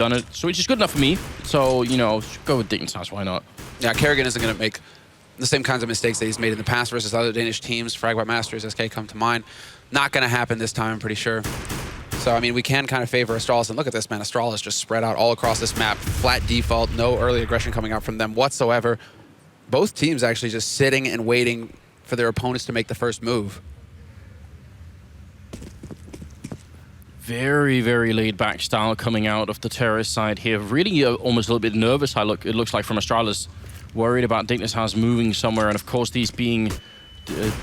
done it, so which is good enough for me. So, you know, go with Dignitas, why not? Yeah, Kerrigan isn't going to make the same kinds of mistakes that he's made in the past versus other Danish teams. Fragment Masters, SK come to mind. Not going to happen this time, I'm pretty sure. So, I mean, we can kind of favor Astralis. And look at this, man. Astralis just spread out all across this map. Flat default, no early aggression coming out from them whatsoever. Both teams actually just sitting and waiting for their opponents to make the first move. Very, very laid-back style coming out of the terrorist side here. Really almost a little bit nervous, it looks like, from Astralis. Worried about Dignitas moving somewhere. And, of course, these being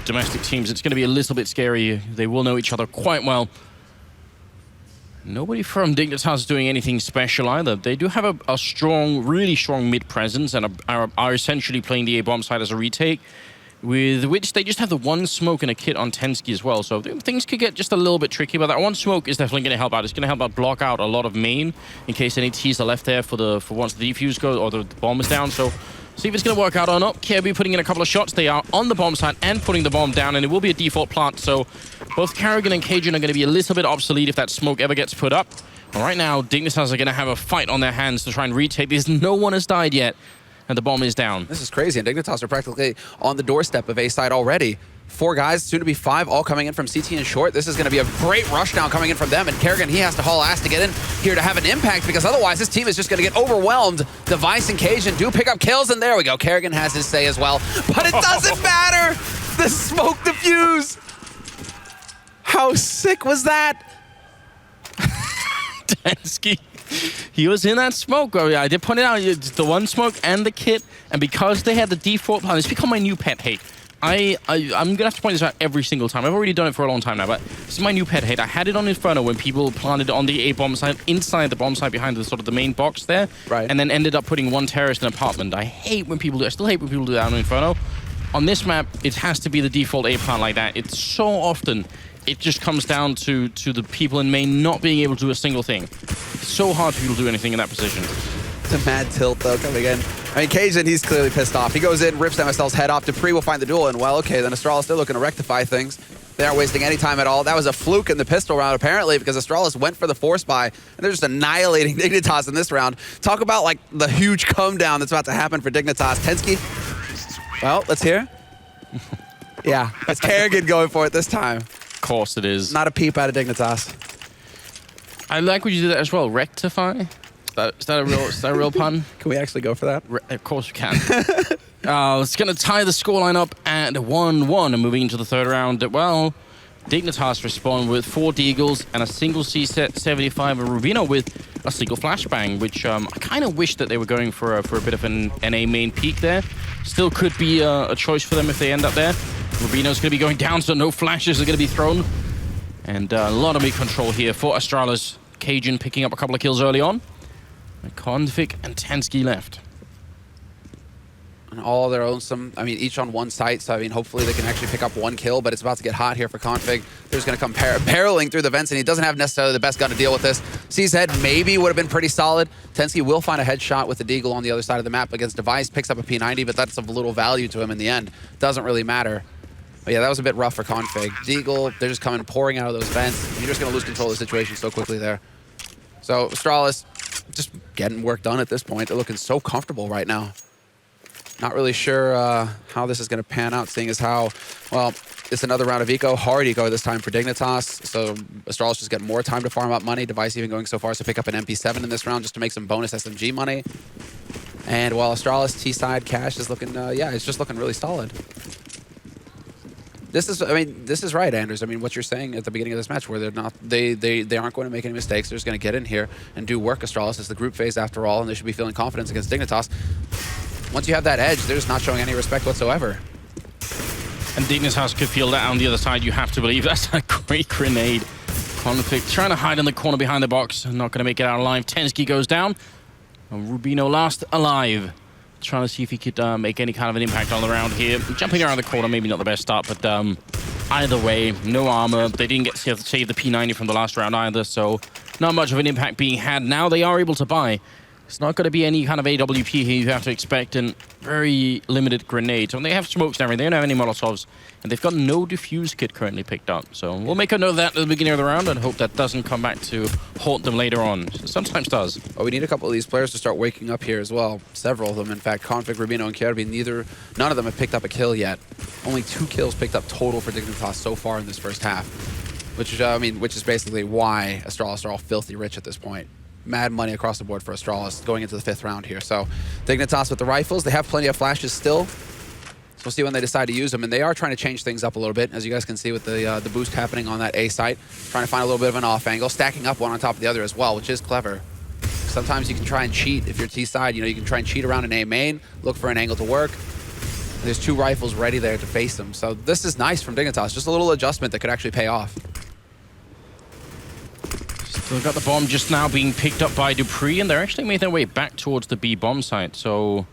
domestic teams, it's going to be a little bit scary. They will know each other quite well. Nobody from Dignitas doing anything special either. They do have a strong, really strong mid-presence and are essentially playing the A-bomb side as a retake, with which they just have the one smoke and a kit on Tensky as well. So things could get just a little bit tricky, but that one smoke is definitely going to help out. It's going to help out block out a lot of main in case any T's are left there for once the defuse goes or the bomb is down. So see if it's going to work out or not. Kirby putting in a couple of shots. They are on the bomb side and putting the bomb down, and it will be a default plant. So both Kerrigan and Cajun are going to be a little bit obsolete if that smoke ever gets put up. But right now, Dignitas are going to have a fight on their hands to try and retake this. No one has died yet, and the bomb is down. This is crazy, and Dignitas are practically on the doorstep of A side already. 4 guys, soon to be 5, all coming in from CT and short. This is going to be a great rushdown coming in from them, and Kerrigan, he has to haul ass to get in here to have an impact, because otherwise this team is just going to get overwhelmed. Device and Cajun do pick up kills, and there we go. Kerrigan has his say as well, but it doesn't matter. The smoke diffuse. How sick was that? Tensky, he was in that smoke. I did point it out, the one smoke and the kit, and because they had the default plan, it's become my new pet hate. I'm gonna have to point this out every single time. I've already done it for a long time now, but this is my new pet hate. I had it on Inferno when people planted it on the A-bomb side, inside the bomb side behind the sort of the main box there, right, and then ended up putting one terrorist in an apartment. I hate when people do. I still hate when people do that on Inferno. On this map, it has to be the default A plant like that. It's so often it just comes down to the people in main not being able to do a single thing. It's so hard for people to do anything in that position. It's a mad tilt, though, coming in. I mean, Cajun, he's clearly pissed off. He goes in, rips MSL's head off. Dupree will find the duel, and, well, okay, then Astralis, they're looking to rectify things. They aren't wasting any time at all. That was a fluke in the pistol round, apparently, because Astralis went for the force buy, and they're just annihilating Dignitas in this round. Talk about, like, the huge come-down that's about to happen for Dignitas. Tensky, well, let's hear. Yeah, it's Kerrigan going for it this time. Of course it is. Not a peep out of Dignitas. I like what you did that as well. Rectify? Is that a real pun? Can we actually go for that? Of course we can. It's going to tie the scoreline up at 1-1 and moving into the third round. Well, Dignitas respond with 4 Deagles and a single C-75, and Rubino with a single flashbang, which I kind of wish that they were going for a bit of an NA main peak there. Still could be a choice for them if they end up there. Rubino's going to be going down, so no flashes are going to be thrown. And a lot of mid control here for Astralis. Cajun picking up a couple of kills early on. Config and Tensky left. And all their own, I mean, each on one site, so I mean, hopefully they can actually pick up 1 kill, but it's about to get hot here for Config. They're just going to come barreling through the vents, and he doesn't have necessarily the best gun to deal with this. C's head maybe would have been pretty solid. Tensky will find a headshot with the Deagle on the other side of the map against Device, picks up a P90, but that's of little value to him in the end. Doesn't really matter. But yeah, that was a bit rough for Config. Deagle, they're just coming, pouring out of those vents. You're just going to lose control of the situation so quickly there. So Astralis just getting work done at this point. They're looking so comfortable right now. Not really sure how this is going to pan out, seeing as how, well, it's another round of eco. Hard eco this time for Dignitas. So Astralis just getting more time to farm up money. Device even going so far as to pick up an MP7 in this round just to make some bonus SMG money. And while Astralis T-side cash is looking, yeah, it's just looking really solid. This is, I mean, this is right, Anders. I mean, what you're saying at the beginning of this match, where they're not, they aren't going to make any mistakes. They're just going to get in here and do work. Astralis is the group phase after all, and they should be feeling confidence against Dignitas. Once you have that edge, they're just not showing any respect whatsoever. And Dignitas could feel that on the other side. You have to believe that's a great grenade. Conflict trying to hide in the corner behind the box. Not going to make it out alive. Tensky goes down. And Rubino last alive. Trying to see if he could make any kind of an impact on the round here. Jumping around the corner, maybe not the best start, but either way, no armor. They didn't get to save the P90 from the last round either, so not much of an impact being had. Now they are able to buy It's not going to be any kind of AWP here you have to expect, and very limited grenades. When they have smokes and everything, they don't have any Molotovs, and they've got no defuse kit currently picked up. So we'll make a note of that at the beginning of the round and hope that doesn't come back to haunt them later on. It sometimes does. Oh, we need a couple of these players to start waking up here as well. Several of them, in fact. Config, Rubino, and Kjærby, none of them have picked up a kill yet. Only 2 kills picked up total for Dignitas so far in this first half, which is basically why Astralis are all filthy rich at this point. Mad money across the board for Astralis going into the 5th round here. So Dignitas with the rifles, they have plenty of flashes still. So we'll see when they decide to use them. And they are trying to change things up a little bit, as you guys can see with the boost happening on that A site. Trying to find a little bit of an off angle, stacking up one on top of the other as well, which is clever. Sometimes you can try and cheat if you're T side. You can try and cheat around an A main, look for an angle to work. There's 2 rifles ready there to face them. So this is nice from Dignitas. Just a little adjustment that could actually pay off. Still got the bomb just now being picked up by dupreeh, and they're actually made their way back towards the B bomb site. So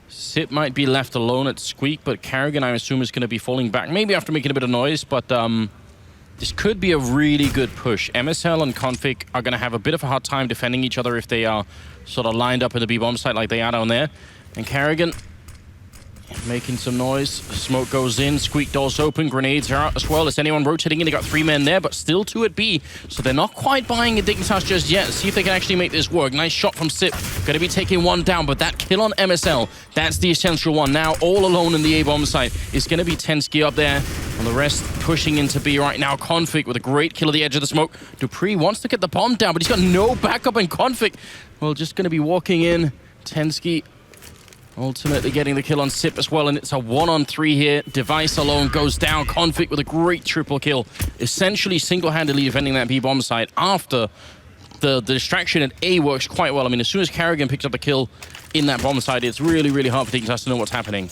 Sip might be left alone at Squeak, but Karrigan, I assume, is going to be falling back, maybe after making a bit of noise, but this could be a really good push. MSL and Config are going to have a bit of a hard time defending each other if they are sort of lined up in the B bomb site like they are down there. And Karrigan making some noise. Smoke goes in. Squeak doors open. Grenades are out as well. Is anyone rotating in? They got 3 men there, but still 2 at B. So they're not quite buying a Dignitas just yet. See if they can actually make this work. Nice shot from Sip. Going to be taking 1 down, but that kill on MSL, that's the essential one. Now all alone in the A-bomb site is going to be Tensky up there. And the rest pushing into B right now. Config with a great kill at the edge of the smoke. dupreeh wants to get the bomb down, but he's got no backup in Config. Well, just going to be walking in. Tensky ultimately getting the kill on Sip as well, and it's a 1-on-3 here. Device alone goes down. Config with a great triple kill, essentially single-handedly defending that B-bomb site after the distraction at A works quite well. I mean, as soon as Karrigan picks up the kill in that bomb site, it's really, really hard for Dignitas to know what's happening.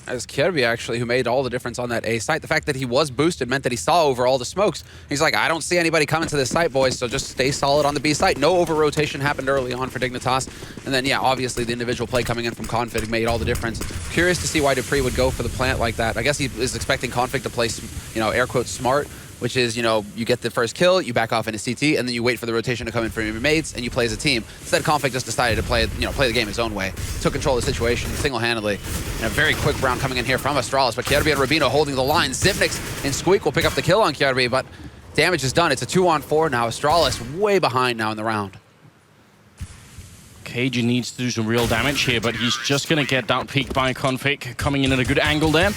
As Kjærby, actually, who made all the difference on that A site. The fact that he was boosted meant that he saw over all the smokes. He's like, I don't see anybody coming to this site, boys, so just stay solid on the B site. No over-rotation happened early on for Dignitas. And then, yeah, obviously the individual play coming in from Config made all the difference. Curious to see why dupreeh would go for the plant like that. I guess he is expecting Config to play, air quotes, smart, which is, you get the first kill, you back off into CT, and then you wait for the rotation to come in from your mates, and you play as a team. Instead, Config just decided to play the game his own way. Took control of the situation single-handedly. And a very quick round coming in here from Astralis, but Kjærby and Rubino holding the line. Zipnix and Squeak will pick up the kill on Kjærby, but damage is done. It's a 2-on-4 now. Astralis way behind now in the round. KG needs to do some real damage here, but he's just going to get down peaked by Config, coming in at a good angle there.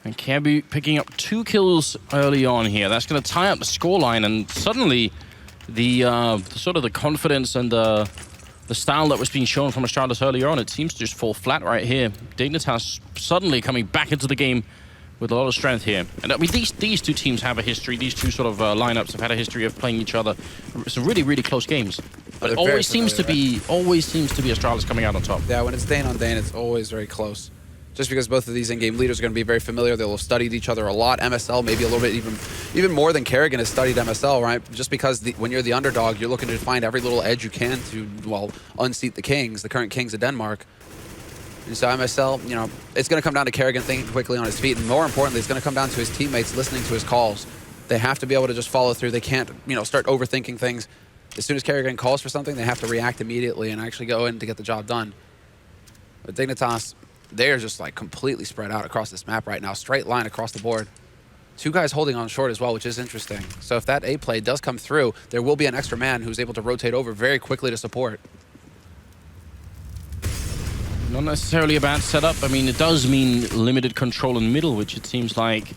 And Kjærby picking up 2 kills early on here. That's going to tie up the scoreline, and suddenly the sort of the confidence and the style that was being shown from Astralis earlier on, it seems to just fall flat right here. Dignitas suddenly coming back into the game with a lot of strength here. And I mean, these 2 teams have a history. These 2 sort of lineups have had a history of playing each other. Some really, really close games. But it always seems to be Astralis coming out on top. Yeah, when it's Dane on Dane, it's always very close. Just because both of these in-game leaders are going to be very familiar. They'll have studied each other a lot. MSL maybe a little bit even more than Karrigan has studied MSL, right? Just because when you're the underdog, you're looking to find every little edge you can to, unseat the Kings, the current Kings of Denmark. And so MSL, it's going to come down to Karrigan thinking quickly on his feet. And more importantly, it's going to come down to his teammates listening to his calls. They have to be able to just follow through. They can't, start overthinking things. As soon as Karrigan calls for something, they have to react immediately and actually go in to get the job done. But Dignitas, they're just completely spread out across this map right now. Straight line across the board. 2 guys holding on short as well, which is interesting. So if that A play does come through, there will be an extra man who's able to rotate over very quickly to support. Not necessarily a bad setup. I mean, it does mean limited control in middle, which it seems like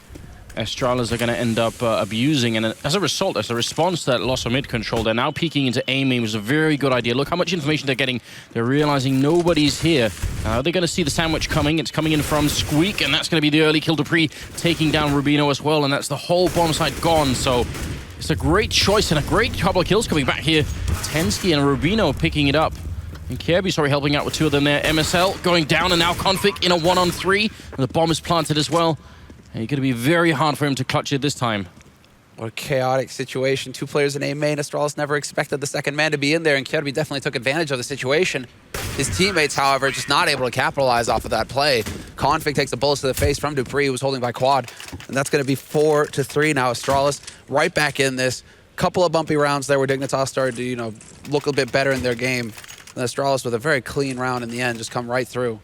Astralis are going to end up abusing. And as a result, as a response to that loss of mid control, they're now peeking into A main, which is a very good idea. Look how much information they're getting. They're realizing nobody's here. They're going to see the sandwich coming. It's coming in from Squeak, and that's going to be the early kill. dupreeh taking down Rubino as well, and that's the whole bomb site gone. So it's a great choice and a great couple of kills coming back here. Tensky and Rubino picking it up. And Kjærby, helping out with 2 of them there. MSL going down, and now Config in a 1-on-3. And the bomb is planted as well. And it's going to be very hard for him to clutch it this time. What a chaotic situation. 2 players in A main. Astralis never expected the second man to be in there, and Kjærby definitely took advantage of the situation. His teammates, however, just not able to capitalize off of that play. Config takes a bullet to the face from dupreeh, who was holding by quad. And that's going to be 4-3 now. Astralis right back in this. Couple of bumpy rounds there where Dignitas started to, look a bit better in their game. And Astralis with a very clean round in the end, just come right through.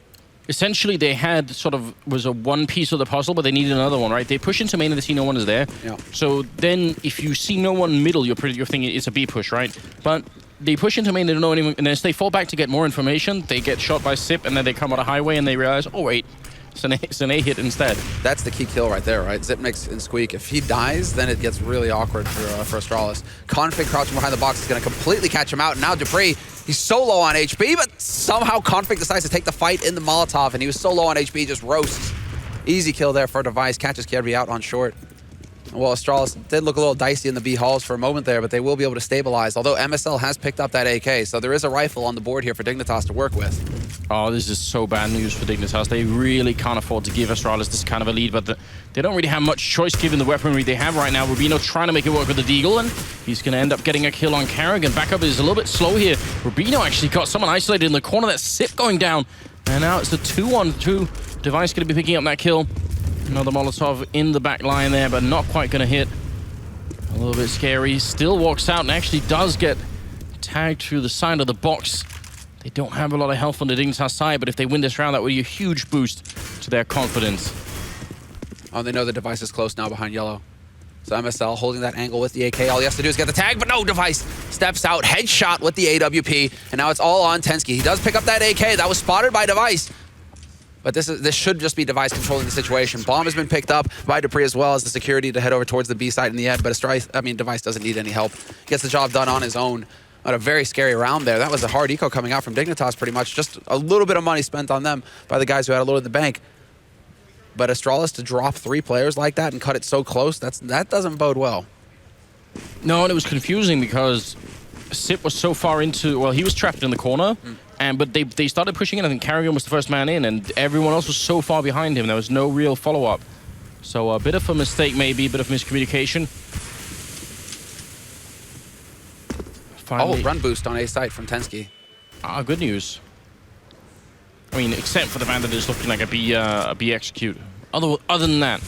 Essentially, they had sort of was a one piece of the puzzle, but they needed another one, right? They push into main and they see no one is there. Yeah. So then, if you see no one middle, you're thinking it's a B push, right? But they push into main, they don't know anyone, and as they fall back to get more information, they get shot by Sip, and then they come out a highway and they realize, oh wait, it's an A hit instead. That's the key kill right there, right? Zipnix and Squeak. If he dies, then it gets really awkward for Astralis. Config crouching behind the box is going to completely catch him out. And now Dupree, he's so low on HP, but somehow Config decides to take the fight in the Molotov, and he was so low on HP, just roasts. Easy kill there for Device. Catches Kirby out on short. Well, Astralis did look a little dicey in the B halls for a moment there, but they will be able to stabilize, although MSL has picked up that AK, so there is a rifle on the board here for Dignitas to work with. Oh, this is so bad news for Dignitas. They really can't afford to give Astralis this kind of a lead, but they don't really have much choice given the weaponry they have right now. Rubino trying to make it work with the Deagle, and he's going to end up getting a kill on Carrigan. Backup is a little bit slow here. Rubino actually got someone isolated in the corner. That's Sip going down, and now it's a 2-on-2. Device going to be picking up that kill. Another Molotov in the back line there, but not quite going to hit. A little bit scary. Still walks out and actually does get tagged through the side of the box. They don't have a lot of health on the Dignitas side, but if they win this round, that would be a huge boost to their confidence. Oh, they know the Device is close now behind yellow. So MSL holding that angle with the AK. All he has to do is get the tag, but no, Device steps out, headshot with the AWP, and now it's all on Tensky. He does pick up that AK. That was spotted by Device. But this should just be Device controlling the situation. Bomb has been picked up by Dupree as well as the security to head over towards the B side in the end. But Device doesn't need any help. Gets the job done on his own. Not a very scary round there. That was a hard eco coming out from Dignitas pretty much. Just a little bit of money spent on them by the guys who had a load in the bank. But Astralis to drop 3 players like that and cut it so close, that doesn't bode well. No, and it was confusing because Sip was so far into, well, he was trapped in the corner. But they started pushing in. I think Carrigan was the first man in, and everyone else was so far behind him. There was no real follow-up. So a bit of a mistake, maybe, a bit of miscommunication. Finally. Oh, run boost on A site from Tensky. Good news. I mean, except for the fact that it's looking like a B execute. Other than that.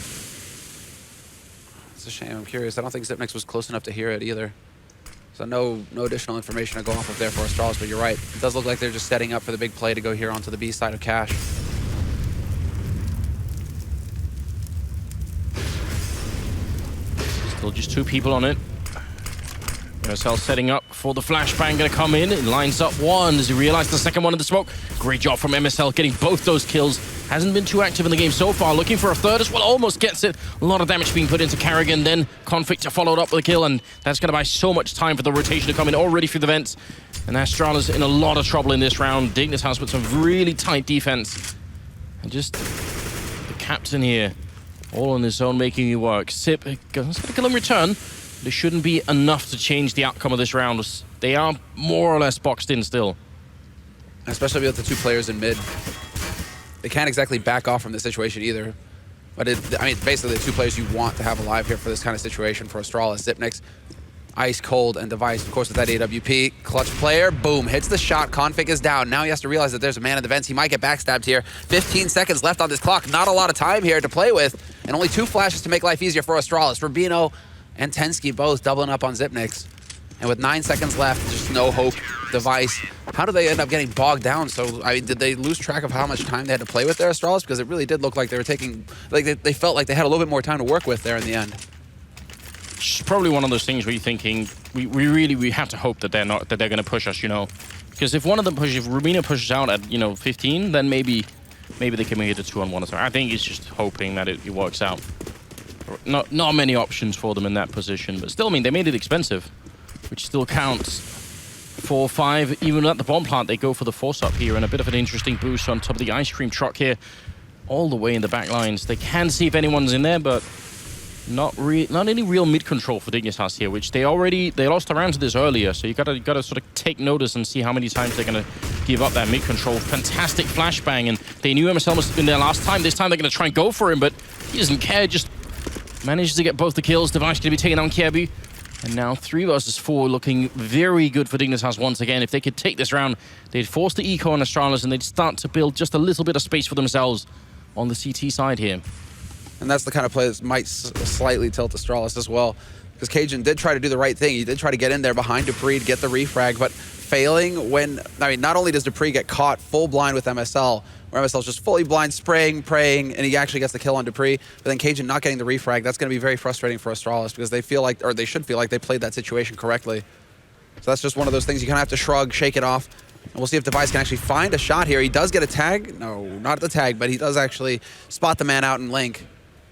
It's a shame. I'm curious. I don't think Zipnix was close enough to hear it either. So no additional information to go off of there for Astralis, but you're right. It does look like they're just setting up for the big play to go here onto the B side of Cash. Still just 2 people on it. MSL setting up for the flashbang, gonna come in. It lines up one. Does he realize the second one in the smoke? Great job from MSL getting both those kills. Hasn't been too active in the game so far. Looking for a third as well. Almost gets it. A lot of damage being put into Carrigan. Then Config to follow it up with a kill. And that's going to buy so much time for the rotation to come in already through the vents. And Astralis in a lot of trouble in this round. Dignitas with some really tight defense. And just the captain here. All on his own making it work. Sip going to kill him return. There shouldn't be enough to change the outcome of this round. They are more or less boxed in still. Especially with the 2 players in mid. They can't exactly back off from the situation either. But I mean, basically the 2 players you want to have alive here for this kind of situation for Astralis. Zipnix, ice cold, and Device, of course, with that AWP. Clutch player, boom, hits the shot. Config is down. Now he has to realize that there's a man in the vents. He might get backstabbed here. 15 seconds left on this clock. Not a lot of time here to play with. And only 2 flashes to make life easier for Astralis. Rubino and Tensky both doubling up on Zipnix. And with 9 seconds left, just no hope. Device. How do they end up getting bogged down? So, I mean, did they lose track of how much time they had to play with their Astralis? Because it really did look like they were taking, like they felt like they had a little bit more time to work with there in the end. It's probably one of those things where you're thinking, we have to hope that they're going to push us, you know. Because if one of them pushes, if Rubino pushes out at, 15, then maybe they can make it a 2-on-1 or something. I think it's just hoping that it works out. Not many options for them in that position, but still, I mean, they made it expensive, which still counts. 4-5, even at the bomb plant, they go for the force-up here, and a bit of an interesting boost on top of the ice cream truck here, all the way in the back lines. They can see if anyone's in there, but not any real mid-control for Dignitas here, which they lost a round to this earlier, so you gotta sort of take notice and see how many times they're gonna give up that mid-control. Fantastic flashbang, and they knew MSL must have been there last time. This time they're gonna try and go for him, but he doesn't care, just manages to get both the kills. Device gonna be taking on Kirby. And now 3 versus 4 looking very good for Dignitas once again. If they could take this round, they'd force the eco on Astralis and they'd start to build just a little bit of space for themselves on the CT side here. And that's the kind of play that might slightly tilt Astralis as well. Because Cajun did try to do the right thing. He did try to get in there behind Dupree to get the refrag, but failing when, I mean, not only does Dupree get caught full blind with MSL, where MSL's just fully blind, spraying, praying, and he actually gets the kill on Dupree, but then Cajun not getting the refrag, that's going to be very frustrating for Astralis because they feel like, or they should feel like they played that situation correctly. So that's just one of those things you kind of have to shrug, shake it off. And we'll see if Device can actually find a shot here. He does get a tag. No, not the tag, but he does actually spot the man out in Link.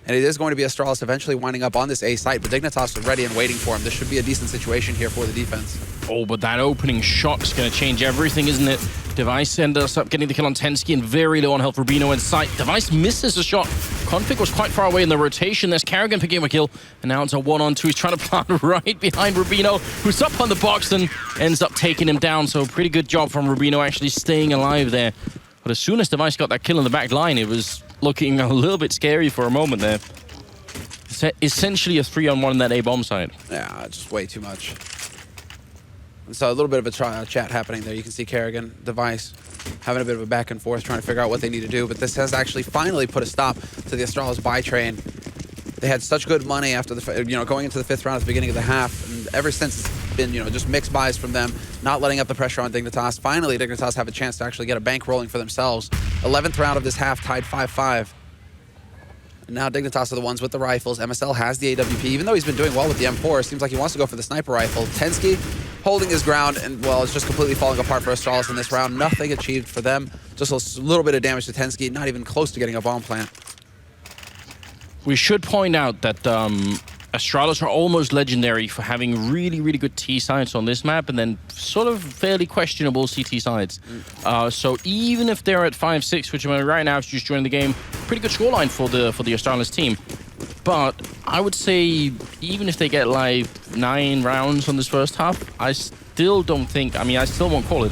And it is going to be Astralis eventually winding up on this A site, but Dignitas is ready and waiting for him. This should be a decent situation here for the defense. Oh, but that opening shot is going to change everything, isn't it? Device ends up getting the kill on Tensky and very low on health. Rubino in sight. Device misses the shot. Config was quite far away in the rotation. There's Karrigan picking up a kill, and now it's a 1-on-2. He's trying to plant right behind Rubino, who's up on the box and ends up taking him down. So pretty good job from Rubino actually staying alive there. But as soon as Device got that kill in the back line, it was looking a little bit scary for a moment there. It's essentially a 3-on-1 in that A-bomb side. Yeah, just way too much. And so a little bit of a chat happening there. You can see Karrigan, Device, having a bit of a back and forth, trying to figure out what they need to do. But this has actually finally put a stop to the Astralis buy train. They had such good money after the, going into the 5th round at the beginning of the half, and ever since it's been, just mixed buys from them, not letting up the pressure on Dignitas. Finally, Dignitas have a chance to actually get a bank rolling for themselves. 11th round of this half, tied 5-5. And now Dignitas are the ones with the rifles. MSL has the AWP, even though he's been doing well with the M4. It seems like he wants to go for the sniper rifle. Tensky holding his ground, and well, it's just completely falling apart for Astralis in this round. Nothing achieved for them. Just a little bit of damage to Tensky, not even close to getting a bomb plant. We should point out that Astralis are almost legendary for having really, really good T sides on this map and then sort of fairly questionable CT sides. So even if they're at 5-6, which right now is just joining the game, pretty good scoreline for the Astralis team. But I would say even if they get like 9 rounds on this first half, I still don't think, I still won't call it.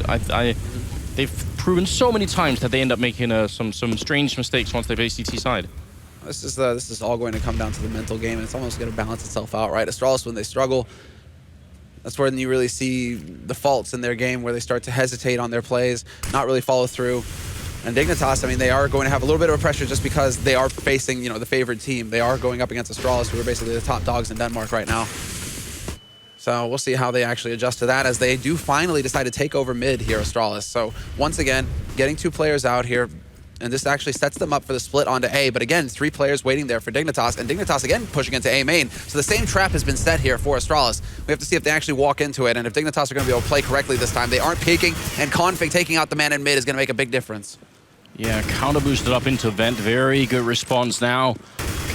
They've proven so many times that they end up making some strange mistakes once they play CT side. This is all going to come down to the mental game, and it's almost going to balance itself out, right? Astralis, when they struggle, that's when you really see the faults in their game, where they start to hesitate on their plays, not really follow through. And Dignitas, they are going to have a little bit of pressure just because they are facing, the favored team. They are going up against Astralis, who are basically the top dogs in Denmark right now. So we'll see how they actually adjust to that, as they do finally decide to take over mid here, Astralis. So once again, getting 2 players out here. And this actually sets them up for the split onto A. But again, 3 players waiting there for Dignitas. And Dignitas again pushing into A main. So the same trap has been set here for Astralis. We have to see if they actually walk into it. And if Dignitas are going to be able to play correctly this time. They aren't peeking. And Config taking out the man in mid is going to make a big difference. Yeah, counter boosted up into vent. Very good response now.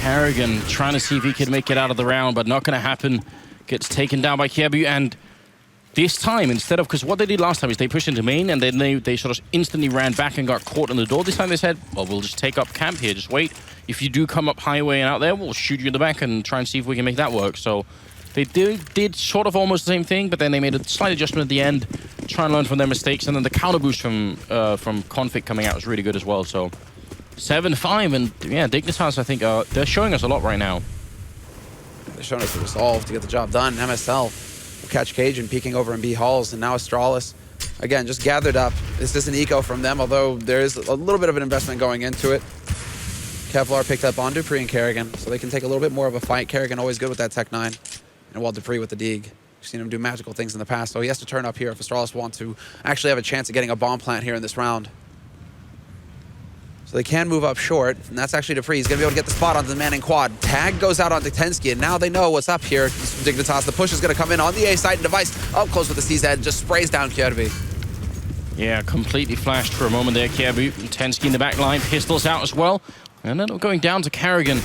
Karrigan trying to see if he can make it out of the round, but not going to happen. Gets taken down by Kjaerbye, and this time, instead of, because what they did last time is they pushed into main and then they sort of instantly ran back and got caught in the door. This time they said, well, we'll just take up camp here, just wait. If you do come up highway and out there, we'll shoot you in the back and try and see if we can make that work. So they did sort of almost the same thing, but then they made a slight adjustment at the end, try and learn from their mistakes, and then the counter boost from Config coming out was really good as well. So 7-5, and yeah, Dignitas, I think, they're showing us a lot right now. They're showing us the resolve to get the job done. MSL will catch Cajun peeking over in B halls, and now Astralis, again, just gathered up. This is an eco from them, although there is a little bit of an investment going into it. Kevlar picked up on Dupree and Karrigan, so they can take a little bit more of a fight. Karrigan always good with that Tech 9, and while Dupree with the Dig. We've seen him do magical things in the past, so he has to turn up here if Astralis want to actually have a chance of getting a bomb plant here in this round. So they can move up short, and that's actually Dupree. He's going to be able to get the spot onto the man in quad. Tag goes out onto Tensky, and now they know what's up here. Dignitas, the push is going to come in on the A side, and Device up close with the CZ, just sprays down Kjaerbye. Yeah, completely flashed for a moment there, Kjaerbye. Tensky in the back line, pistols out as well. And then going down to Karrigan.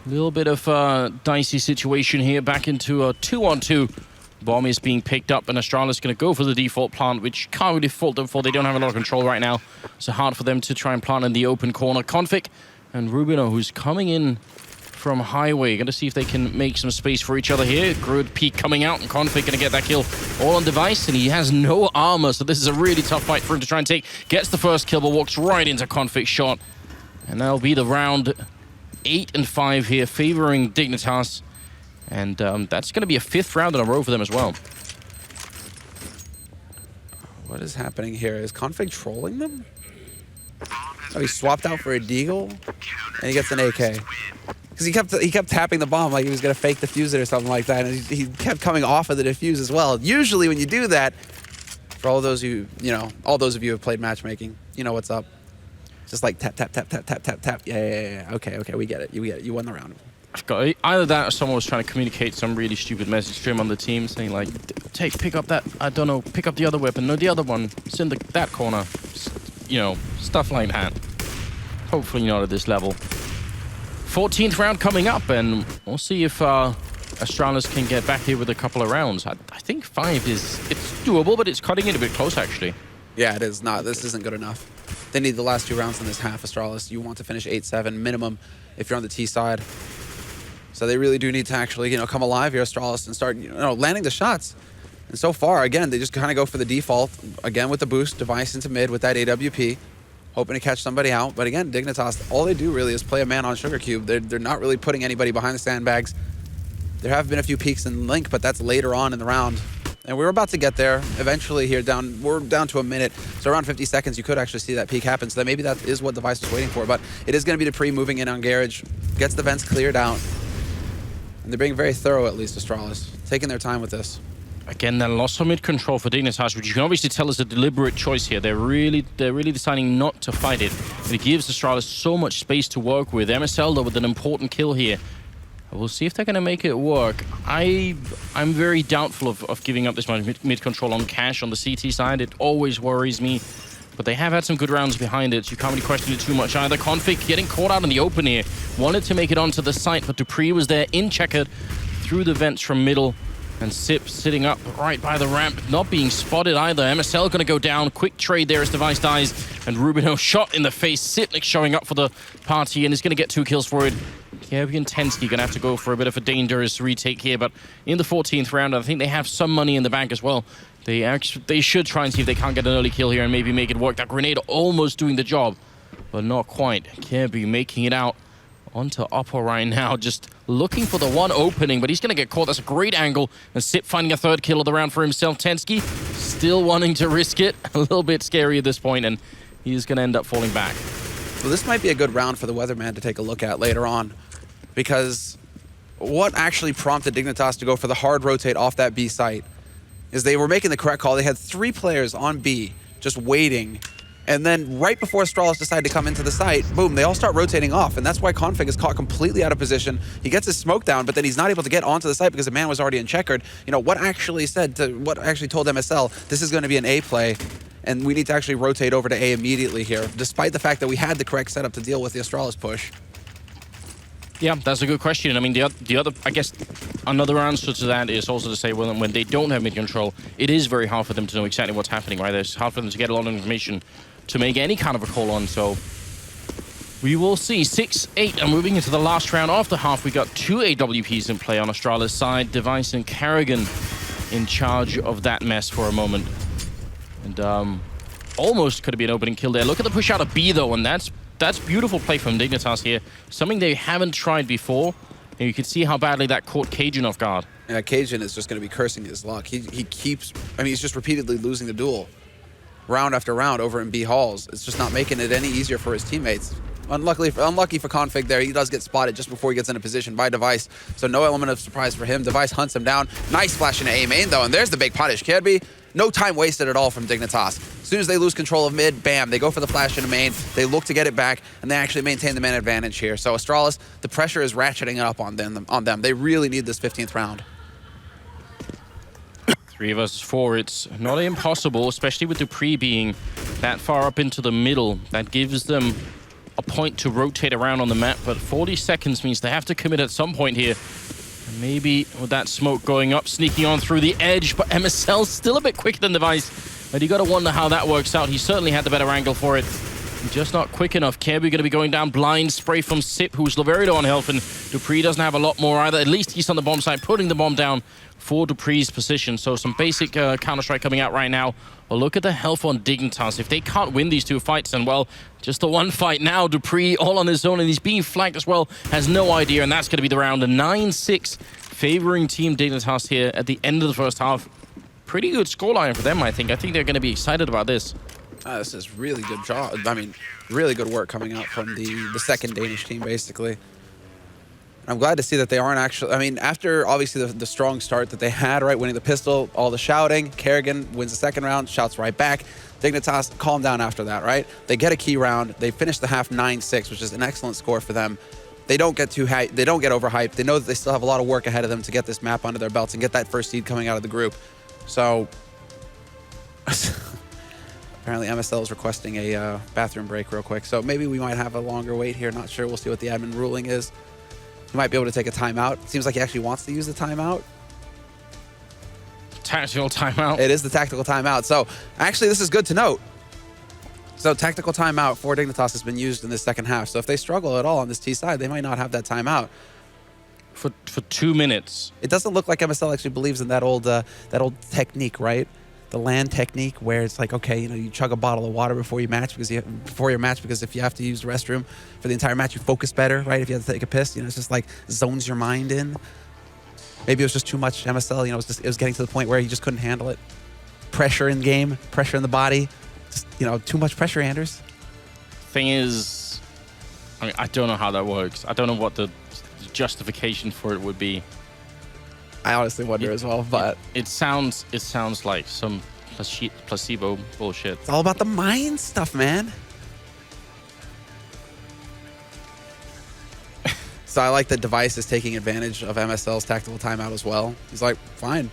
A little bit of a dicey situation here, back into a 2-on-2. Bomb is being picked up, and Astralis is going to go for the default plant, which can't really fault them for. They don't have a lot of control right now. So hard for them to try and plant in the open corner. Config and Rubino, who's coming in from highway. Going to see if they can make some space for each other here. Good peek coming out, and Config going to get that kill all on Device, and he has no armor, so this is a really tough fight for him to try and take. Gets the first kill, but walks right into Config's shot. And that'll be the round 8 and 5 here, favoring Dignitas. And that's going to be a 5th round in a row for them as well. What is happening here? Is Config trolling them? Oh, he swapped out for a Deagle, and he gets an AK. Because he kept tapping the bomb like he was going to fake defuse it or something like that, and he kept coming off of the defuse as well. Usually when you do that, For all those you know, all those of you who have played matchmaking, you know what's up. Just like tap, tap, tap, tap, tap, tap, tap. Yeah. Okay, we get it. You get it. You won the round. I've got either that or someone was trying to communicate some really stupid message to him on the team saying like, pick up that, I don't know, pick up the other weapon. No, the other one. It's in that corner. You know, stuff like that. Hopefully not at this level. 14th round coming up, and we'll see if Astralis can get back here with a couple of rounds. I think 5 it's doable, but it's cutting it a bit close, actually. Yeah, it is not. This isn't good enough. They need the last 2 rounds in this half, Astralis. You want to finish 8-7 minimum if you're on the T side. So they really do need to actually, come alive here, Astralis, and start, landing the shots. And so far, again, they just kind of go for the default. Again, with the boost, device into mid with that AWP, hoping to catch somebody out. But again, Dignitas, all they do really is play a man on Sugar Cube. They're not really putting anybody behind the sandbags. There have been a few peaks in Link, but that's later on in the round. And we're about to get there eventually here. We're down to a minute. So around 50 seconds, you could actually see that peak happen. So that maybe that is what Device was waiting for. But it is going to be Dupree moving in on Garage. Gets the vents cleared out. And they're being very thorough, at least, Astralis. Taking their time with this. Again, that loss of mid-control for Dignitas, which you can obviously tell is a deliberate choice here. They're really deciding not to fight it. And it gives Astralis so much space to work with. MSL, though, with an important kill here. We'll see if they're going to make it work. I'm very doubtful of giving up this much mid-control on Cash on the CT side. It always worries me. But they have had some good rounds behind it, so you can't really question it too much either. Config getting caught out in the open here. Wanted to make it onto the site, but Dupree was there in checkered through the vents from middle. And Sip sitting up right by the ramp, not being spotted either. MSL going to go down. Quick trade there as Device dies. And Rubino shot in the face. Sipnik showing up for the party and is going to get 2 kills for it. Kirby and Tensky going to have to go for a bit of a dangerous retake here. But in the 14th round, I think they have some money in the bank as well. They should try and see if they can't get an early kill here and maybe make it work. That grenade almost doing the job, but not quite. Kirby making it out onto Oppo right now, just looking for the one opening, but he's going to get caught. That's a great angle. And Sip finding a 3rd kill of the round for himself. Tensky still wanting to risk it. A little bit scary at this point, and he's going to end up falling back. Well, this might be a good round for the Weatherman to take a look at later on, because what actually prompted Dignitas to go for the hard rotate off that B site is they were making the correct call. They had 3 players on B just waiting. And then right before Astralis decided to come into the site, boom, they all start rotating off. And that's why Config is caught completely out of position. He gets his smoke down, but then he's not able to get onto the site because the man was already in checkered. What actually told MSL, this is going to be an A play, and we need to actually rotate over to A immediately here, despite the fact that we had the correct setup to deal with the Astralis push. Yeah, that's a good question. I mean, the other, I guess, another answer to that is also to say, well, when they don't have mid-control, it is very hard for them to know exactly what's happening, right? It's hard for them to get a lot of information to make any kind of a call on, so we will see. 6-8, and moving into the last round of the half, we got 2 AWPs in play on Astralis' side. Device and Kerrigan in charge of that mess for a moment. And almost could have been an opening kill there. Look at the push out of B, though, and that's beautiful play from Dignitas here. Something they haven't tried before. And you can see how badly that caught Cajun off guard. Yeah, Cajun is just going to be cursing his luck. He keeps, he's just repeatedly losing the duel. Round after round over in B halls. It's just not making it any easier for his teammates. Unlucky for Config there. He does get spotted just before he gets into position by Device. So no element of surprise for him. Device hunts him down. Nice flash into A main, though. And there's the big punish. Kirby, no time wasted at all from Dignitas. As soon as they lose control of mid, bam, they go for the flash into main. They look to get it back, and they actually maintain the man advantage here. So Astralis, the pressure is ratcheting up on them. They really need this 15th round. 3 versus 4, it's not impossible, especially with Dupree being that far up into the middle. That gives them a point to rotate around on the map, but 40 seconds means they have to commit at some point here. And maybe with that smoke going up, sneaking on through the edge, but MSL's still a bit quicker than Device. But you got to wonder how that works out. He certainly had the better angle for it. Just not quick enough. Kirby going to be going down. Blind spray from Sip, who's very low on health, and Dupree doesn't have a lot more either. At least he's on the bomb site, putting the bomb down for Dupree's position. So some basic Counter-Strike coming out right now. Well, look at the health on Dignitas. If they can't win these 2 fights, then, well, just the 1 fight now. Dupree all on his own, and he's being flanked as well. Has no idea, and that's going to be the round. A 9-6 favoring Team Dignitas here at the end of the first half. Pretty good scoreline for them, I think. I think they're going to be excited about this. This is really good job. Really good work coming out from the second Danish team, basically. I'm glad to see that they aren't actually, I mean, after obviously the strong start that they had, right, winning the pistol, all the shouting, Kerrigan wins the second round, shouts right back. Dignitas calm down after that, right? They get a key round. They finish the half 9-6, which is an excellent score for them. They don't get too high. They don't get overhyped. They know that they still have a lot of work ahead of them to get this map under their belts and get that first seed coming out of the group. So apparently MSL is requesting a bathroom break real quick. So maybe we might have a longer wait here. Not sure. We'll see what the admin ruling is. He might be able to take a timeout. Seems like he actually wants to use the timeout. Tactical timeout. It is the tactical timeout. So actually, this is good to note. So tactical timeout for Dignitas has been used in this second half. So if they struggle at all on this T side, they might not have that timeout. For 2 minutes. It doesn't look like MSL actually believes in that old technique, right? The land technique, where it's like, okay, you know, you chug a bottle of water before you match because if you have to use the restroom for the entire match, you focus better, right? If you have to take a piss, you know, it's just like zones your mind in. Maybe it was just too much MSL. You know, it was getting to the point where he just couldn't handle it. Pressure in game, pressure in the body. Just, you know, too much pressure, Anders. Thing is, I mean, I don't know how that works. I don't know what the justification for it would be. I honestly wonder as well, but it sounds like some placebo bullshit. It's all about the mind stuff, man. So I like that Device is taking advantage of MSL's tactical timeout as well. He's like, fine.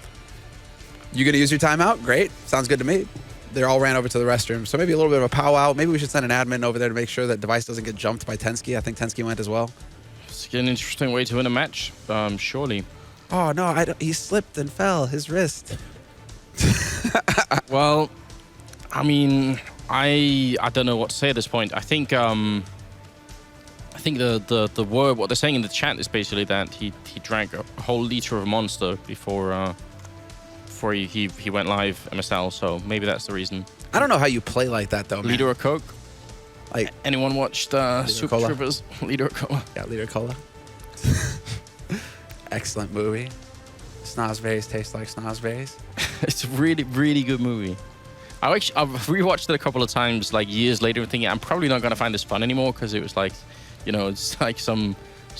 You gonna use your timeout? Great. Sounds good to me. They all ran over to the restroom. So maybe a little bit of a powwow. Maybe we should send an admin over there to make sure that Device doesn't get jumped by Tensky. I think Tensky went as well. It's an interesting way to win a match, surely. Oh, no, he slipped and fell. His wrist. Well, I mean, I don't know what to say at this point. I think the word, what they're saying in the chat is basically that he drank a whole liter of Monster before he went live MSL, so maybe that's the reason. I don't know how you play like that, though, man. Liter of Coke? Like, anyone watched Super Cola? Troopers? Liter of Cola. Yeah, Liter of Cola. Excellent movie. Snozberries taste like snozberries. It's a really, really good movie. I've rewatched it a couple of times, like years later, and thinking I'm probably not going to find this fun anymore because it was like, you know, it's like some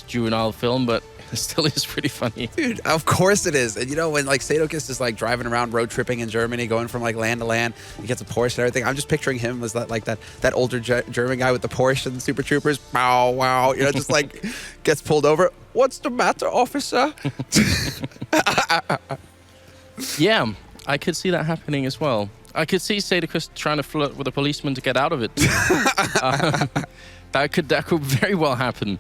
juvenile film, but it still is pretty funny. Dude, of course it is. And you know, when like Sadokist is like driving around road tripping in Germany, going from like land to land, he gets a Porsche and everything. I'm just picturing him as that older German guy with the Porsche and the Super Troopers. Wow, wow. You know, just like gets pulled over. What's the matter, officer? Yeah, I could see that happening as well. I could see Sadokist trying to flirt with a policeman to get out of it. That could very well happen.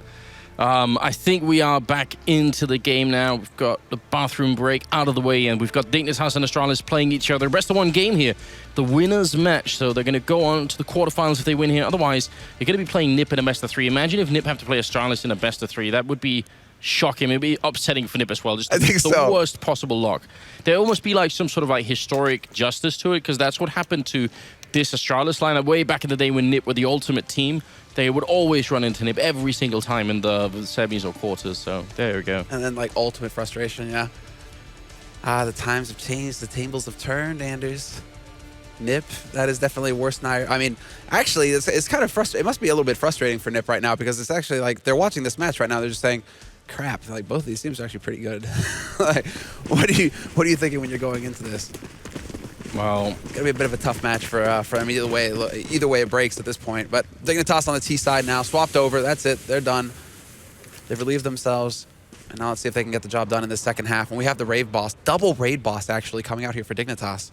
I think we are back into the game now. We've got the bathroom break out of the way, and we've got Dignitas and Astralis playing each other. Rest of one game here, the winners match. So they're going to go on to the quarterfinals if they win here. Otherwise, they're going to be playing NiP in a best of 3. Imagine if NiP have to play Astralis in a best of 3. That would be shocking. It'd be upsetting for NiP as well. Just the worst possible luck. There almost be like some sort of like historic justice to it, because that's what happened to this Astralis lineup way back in the day when NiP were the ultimate team. They would always run into NiP every single time in the semis or quarters. So there we go. And then like ultimate frustration, yeah. The times have changed. The tables have turned, Anders. NiP, that is definitely worse now. I mean, actually, it's kind of frustrating. It must be a little bit frustrating for NiP right now, because it's actually like they're watching this match right now. They're just saying, crap, like both of these teams are actually pretty good. Like, what are you thinking when you're going into this? Well, it's gonna be a bit of a tough match for them either way. Either way, it breaks at this point. But Dignitas on the T side now, swapped over. That's it. They're done. They've relieved themselves, and now let's see if they can get the job done in the second half. And we have the Rave Boss, double Raid Boss actually coming out here for Dignitas.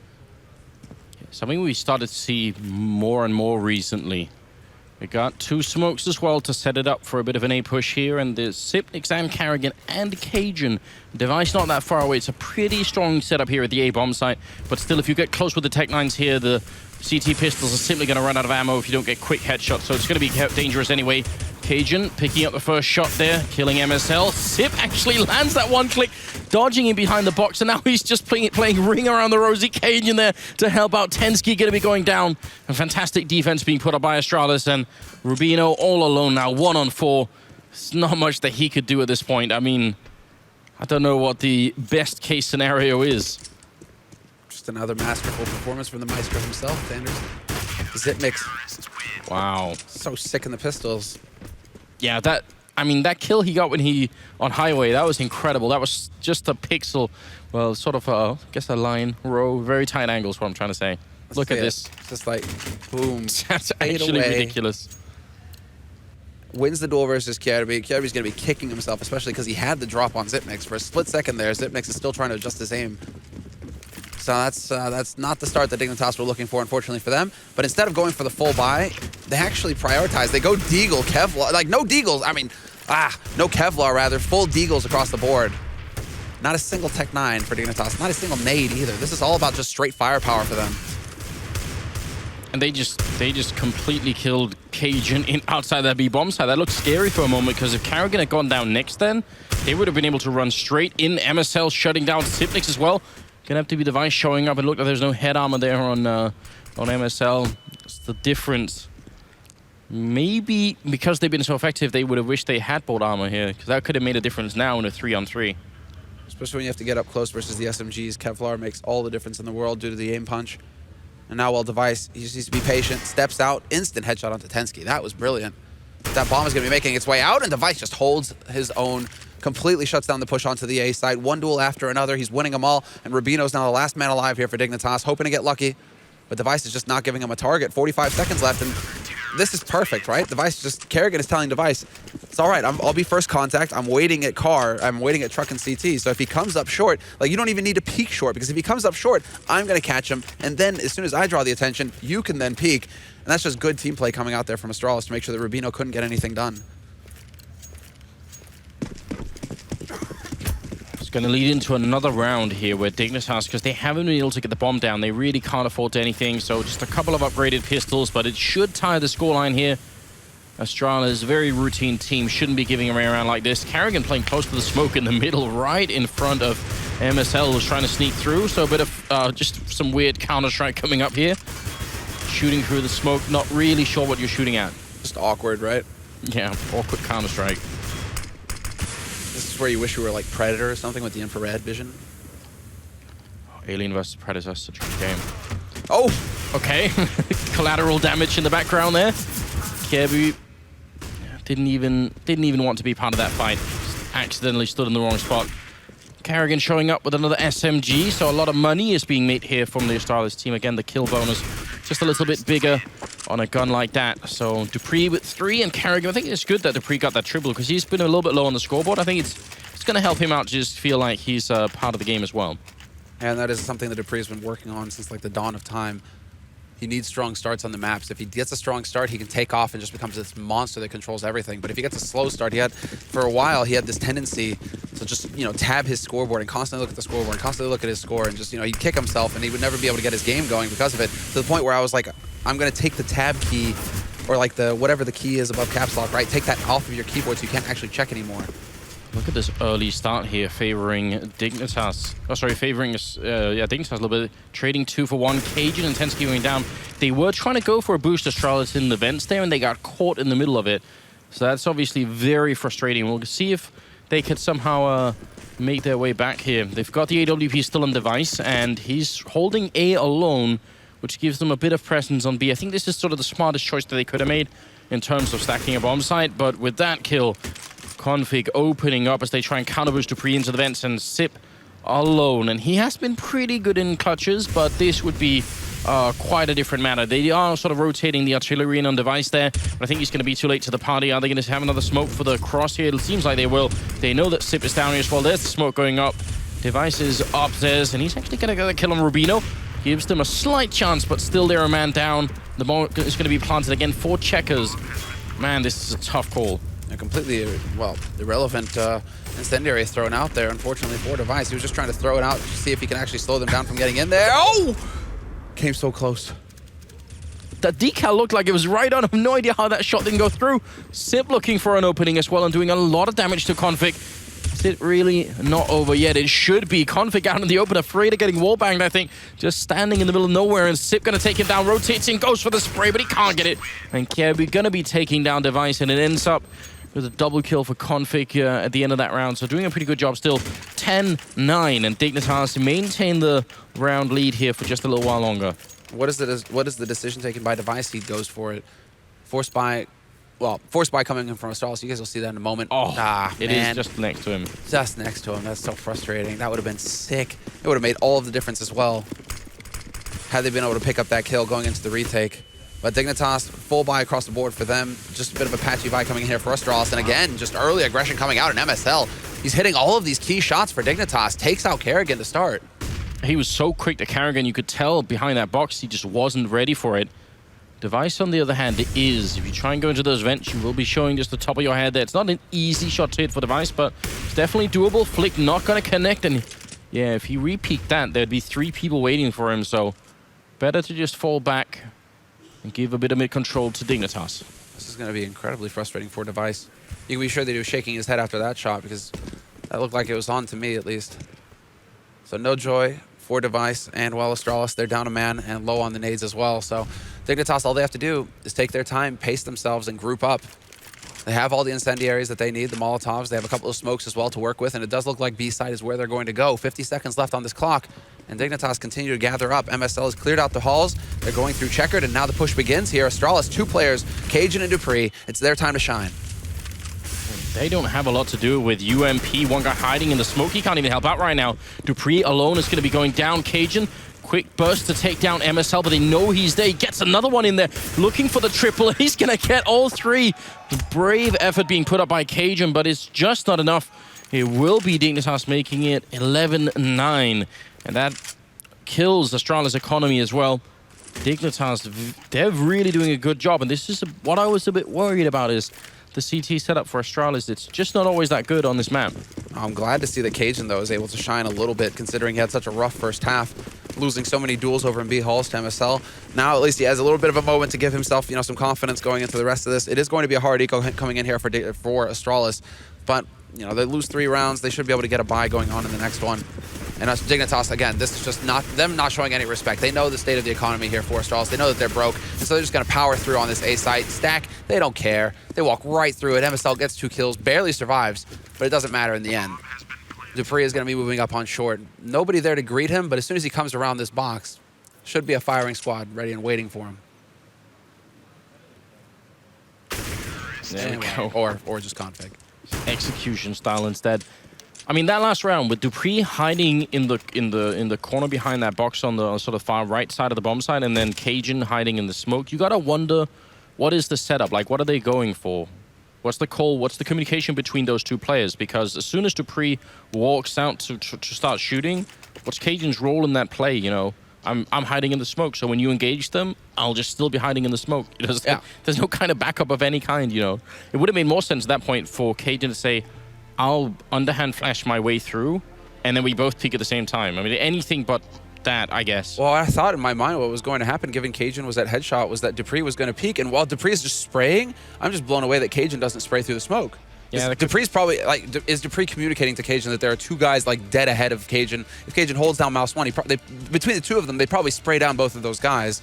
Something we started to see more and more recently. We got 2 smokes as well to set it up for a bit of an A push here, and there's Sipnix and Carrigan and Cajun. Device not that far away. It's a pretty strong setup here at the A bomb site, but still, if you get close with the Tech 9s here, the CT pistols are simply going to run out of ammo if you don't get quick headshots, so it's going to be dangerous anyway. Cajun picking up the first shot there, killing MSL. Sip actually lands that one click, dodging in behind the box, and now he's just playing ring around the rosy. Cajun there to help out. Tensky going to be going down. And fantastic defense being put up by Astralis, and Rubino all alone now, 1-on-4. There's not much that he could do at this point. I mean, I don't know what the best case scenario is. Just another masterful performance from the Maestro himself, Anders. Zip mix. Wow. So sick in the pistols. Yeah, that I mean, that kill he got when he on highway, that was incredible. That was just a pixel, well, sort of I guess a line row, very tight angles. What I'm trying to say. Look at this. It's just like boom. That's actually ridiculous. Wins the duel versus Kjærby. Kjærby's going to be kicking himself, especially because he had the drop on Xyp9x. For a split second there, Xyp9x is still trying to adjust his aim. So that's not the start that Dignitas were looking for, unfortunately for them. But instead of going for the full buy, they actually prioritize. They go Deagle, Kevlar. Like, no Deagles. I mean, no Kevlar, rather. Full Deagles across the board. Not a single Tech 9 for Dignitas. Not a single nade either. This is all about just straight firepower for them. And they just completely killed Cajun outside that B-bomb side. That looked scary for a moment, because if Karrigan had gone down next then, they would have been able to run straight in. MSL shutting down Xyp9x as well. Gonna have to be Device showing up. It looked like there's no head armor there on MSL. That's the difference. Maybe because they've been so effective, they would have wished they had bolt armor here, because that could have made a difference now in a 3-on-3. Especially when you have to get up close versus the SMGs. Kevlar makes all the difference in the world due to the aim punch. And now, while Device, he just needs to be patient, steps out, instant headshot onto Tensky. That was brilliant. That bomb is going to be making its way out, and Device just holds his own, completely shuts down the push onto the A side. One duel after another. He's winning them all, and Rubino's now the last man alive here for Dignitas, hoping to get lucky. But Device is just not giving him a target. 45 seconds left, and this is perfect, right? Device just, Karrigan is telling Device, it's all right, I'll be first contact. I'm waiting at car. I'm waiting at truck and CT. So if he comes up short, like, you don't even need to peek short, because if he comes up short, I'm going to catch him. And then as soon as I draw the attention, you can then peek. And that's just good team play coming out there from Astralis to make sure that Rubino couldn't get anything done. It's going to lead into another round here where Dignitas, because they haven't been able to get the bomb down, they really can't afford to anything. So just a couple of upgraded pistols, but it should tie the scoreline here. Astralis, very routine team, shouldn't be giving away around like this. Karrigan playing close to the smoke in the middle, right in front of MSL, was trying to sneak through. So a bit of just some weird Counter-Strike coming up here. Shooting through the smoke, not really sure what you're shooting at. Just awkward, right? Yeah, awkward Counter-Strike. This is where you wish you were like Predator or something with the infrared vision. Alien vs. Predator, such a good game. Oh! Okay, collateral damage in the background there. Kjærby didn't even want to be part of that fight. Just accidentally stood in the wrong spot. Karrigan showing up with another SMG, so a lot of money is being made here from the Astralis team. Again, the kill bonus just a little bit bigger on a gun like that. So dupreeh with 3, and Karrigan, I think it's good that dupreeh got that triple, because he's been a little bit low on the scoreboard. I think it's going to help him out, just feel like he's part of the game as well. And that is something that dupreeh's been working on since like the dawn of time. He needs strong starts on the maps. If he gets a strong start, he can take off and just becomes this monster that controls everything. But if he gets a slow start, for a while, he had this tendency to just, tab his scoreboard and constantly look at the scoreboard and constantly look at his score, and just, he'd kick himself and he would never be able to get his game going because of it, to the point where I was like, I'm going to take the tab key, or like whatever the key is above caps lock, right? Take that off of your keyboard so you can't actually check anymore. Look at this early start here, favoring Dignitas. Oh, sorry, favoring Dignitas a little bit. Trading 2 for 1. Cajun and Tensky going down. They were trying to go for a boost Astralis in the vents there, and they got caught in the middle of it. So that's obviously very frustrating. We'll see if they could somehow make their way back here. They've got the AWP still on Device, and he's holding A alone, which gives them a bit of presence on B. I think this is sort of the smartest choice that they could have made in terms of stacking a bomb site, but with that kill, Config opening up as they try and counter-boost dupreeh into the vents, and Sip alone. And he has been pretty good in clutches, but this would be quite a different matter. They are sort of rotating the artillery in on Device there, but I think he's going to be too late to the party. Are they going to have another smoke for the cross here? It seems like they will. They know that Sip is down here as well. There's the smoke going up. Device is up there, and he's actually going to get a kill on Rubino. Gives them a slight chance, but still they're a man down. The ball is going to be planted again for Checkers. Man, this is a tough call. A completely, irrelevant incendiary thrown out there, unfortunately, for Device. He was just trying to throw it out to see if he can actually slow them down from getting in there. Oh! Came so close. The decal looked like it was right on. I have no idea how that shot didn't go through. Sip looking for an opening as well and doing a lot of damage to Config. Is it really not over yet? It should be. Config out in the open, afraid of getting wallbanged, I think. Just standing in the middle of nowhere, and Sip going to take him down. Rotating, goes for the spray, but he can't get it. And Kjærby going to be taking down Device, and it ends up with a double kill for Config at the end of that round. So doing a pretty good job still. 10-9, and Dignitas maintain the round lead here for just a little while longer. What is the decision taken by Device? He goes for it. Force buy well, force buy coming in from Astralis. You guys will see that in a moment. Oh, it man. is just next to him. Just next to him. That's so frustrating. That would have been sick. It would have made all of the difference as well had they been able to pick up that kill going into the retake. But Dignitas, full buy across the board for them. Just a bit of a patchy buy coming in here for Astralis. And again, just early aggression coming out in MSL. He's hitting all of these key shots for Dignitas. Takes out Kerrigan to start. He was so quick to Kerrigan, you could tell behind that box he just wasn't ready for it. Device, on the other hand, is. If you try and go into those vents, you will be showing just the top of your head there. It's not an easy shot to hit for Device, but it's definitely doable. Flick not going to connect. And yeah, if he re-peeked that, there'd be 3 people waiting for him. So better to just fall back and give a bit of mid-control to Dignitas. This is going to be incredibly frustrating for Device. You can be sure that he was shaking his head after that shot because that looked like it was on to me, at least. So no joy for Device, and while Astralis, they're down a man and low on the nades as well. So Dignitas, all they have to do is take their time, pace themselves, and group up. They have all the incendiaries that they need, the Molotovs. They have a couple of smokes as well to work with, and it does look like B-side is where they're going to go. 50 seconds left on this clock, and Dignitas continue to gather up. MSL has cleared out the halls. They're going through checkered, and now the push begins here. Astralis, 2 players, Cajun and Dupree. It's their time to shine. They don't have a lot to do with UMP. One guy hiding in the smoke. He can't even help out right now. Dupree alone is going to be going down. Cajun, quick burst to take down MSL, but they know he's there. He gets another one in there, looking for the triple. He's going to get all 3. The brave effort being put up by Cajun, but it's just not enough. It will be Dignitas making it 11-9, and that kills Astralis' economy as well. Dignitas, they're really doing a good job, and this is what I was a bit worried about is the CT setup for Astralis. It's just not always that good on this map. I'm glad to see that Cajun, though, is able to shine a little bit, considering he had such a rough first half, losing so many duels over in B halls to MSL. Now, at least he has a little bit of a moment to give himself, some confidence going into the rest of this. It is going to be a hard eco coming in here for Astralis, but, they lose 3 rounds. They should be able to get a bye going on in the next one. And Dignitas, again, this is just them not showing any respect. They know the state of the economy here for Astralis. They know that they're broke, and so they're just going to power through on this A site. Stack, they don't care. They walk right through it. MSL gets 2 kills, barely survives, but it doesn't matter in the end. Dupree is going to be moving up on short. Nobody there to greet him, but as soon as he comes around this box, should be a firing squad ready and waiting for him. There we go. Or just config. Execution style instead. I mean, that last round with Dupree hiding in the corner behind that box on the sort of far right side of the bomb side, and then Cajun hiding in the smoke. You gotta wonder, what is the setup? Like, what are they going for? What's the call? What's the communication between those 2 players? Because as soon as Dupree walks out to start shooting, what's Cajun's role in that play? I'm hiding in the smoke, so when you engage them, I'll just still be hiding in the smoke. There's no kind of backup of any kind. It would have made more sense at that point for Cajun to say, I'll underhand flash my way through, and then we both peek at the same time. I mean, anything but that, I guess. Well, I thought in my mind what was going to happen, given Cajun was that headshot, was that Dupree was going to peek, and while Dupree is just spraying, I'm just blown away that Cajun doesn't spray through the smoke. Yeah, Dupree's probably, is Dupree communicating to Cajun that there are 2 guys, dead ahead of Cajun? If Cajun holds down mouse 1, between the 2 of them, they probably spray down both of those guys.